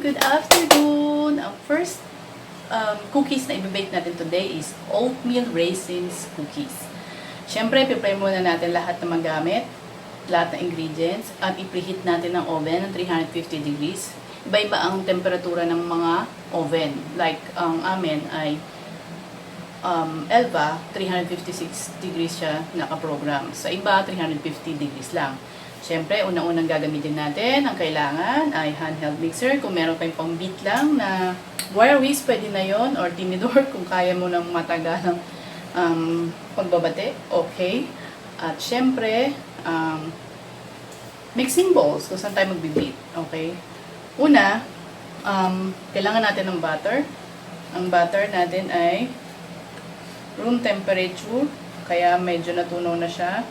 Good afternoon! Ang first cookies na i-bake natin today is Oatmeal Raisins cookies. Siyempre, prepare muna natin lahat ng magamit, lahat ng ingredients, at i-preheat natin ng oven ng 350 degrees. Iba-iba ang temperatura ng mga oven. Like, ang amin ay Elva, 356 degrees siya nakaprogram. Sa iba, 350 degrees lang. Siyempre, unang-unang gagamitin natin, ang kailangan ay handheld mixer. Kung meron kayong pang-beat lang na wire whisk, pwede na yon, or tinidor kung kaya mo ng matagalang pagbabate, okay. At siyempre, mixing bowls, kung saan tayo magbi-beat, okay. Una, kailangan natin ng butter. Ang butter natin ay room temperature, kaya medyo natunaw na siya.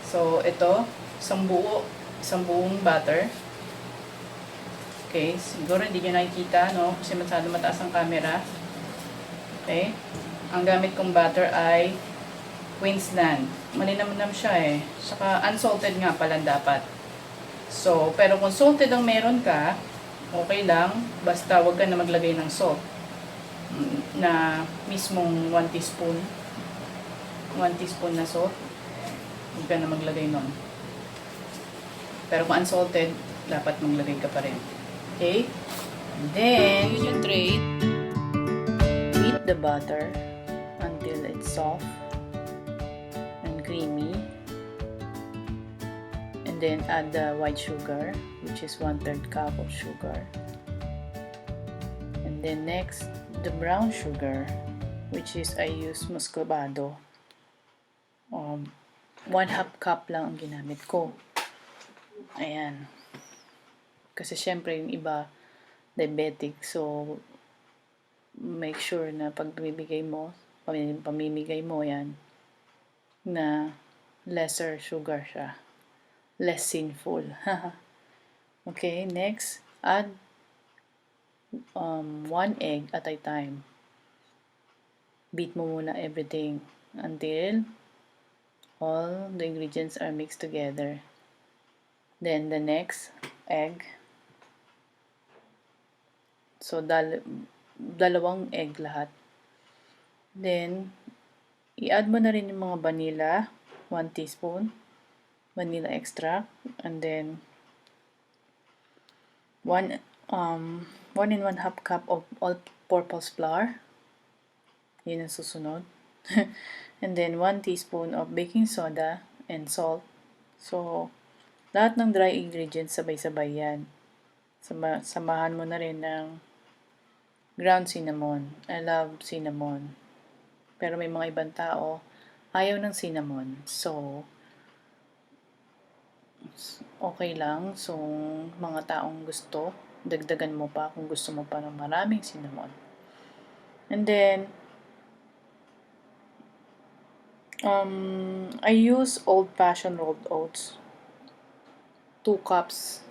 So, ito, isang buong butter. Okay, siguro hindi nyo nakikita, no? Kasi masyado mataas ang camera. Okay, ang gamit kong butter ay Queensland. Malinamnam siya eh. Saka unsalted nga pala dapat. So, pero kung salted ang meron ka, okay lang. Basta wag ka na maglagay ng salt. Na mismong 1 teaspoon. 1 teaspoon na salt. Huwag ka na maglagay nun. Pero kung unsalted, dapat maglagay ka pa rin. Okay? And then, use your tray. Beat the butter until it's soft and creamy. And then, add the white sugar, which is 1/3 cup of sugar. And then next, the brown sugar, which is I use muscovado. 1/2 cup lang ang ginamit ko. Ayan. Kasi syempre yung iba diabetic, so make sure na pag pamimigay mo yan, na lesser sugar siya. Less sinful. Okay, next, add 1 egg at a time. Beat mo muna everything until all the ingredients are mixed together. Then the next egg. So dalawang egg lahat. Then i-add mo na rin yung mga vanilla, 1 teaspoon vanilla extract, and then 1 and 1/2 cup of all-purpose flour. Yun ang susunod. And then 1 teaspoon of baking soda and salt. So lahat ng dry ingredients sabay-sabay yan. Samahan mo na rin ng ground cinnamon. I love cinnamon. Pero may mga ibang tao ayaw ng cinnamon. So, okay lang. So, mga taong gusto, dagdagan mo pa kung gusto mo pa ng maraming cinnamon. And then, I use old-fashioned rolled oats. 2 cups.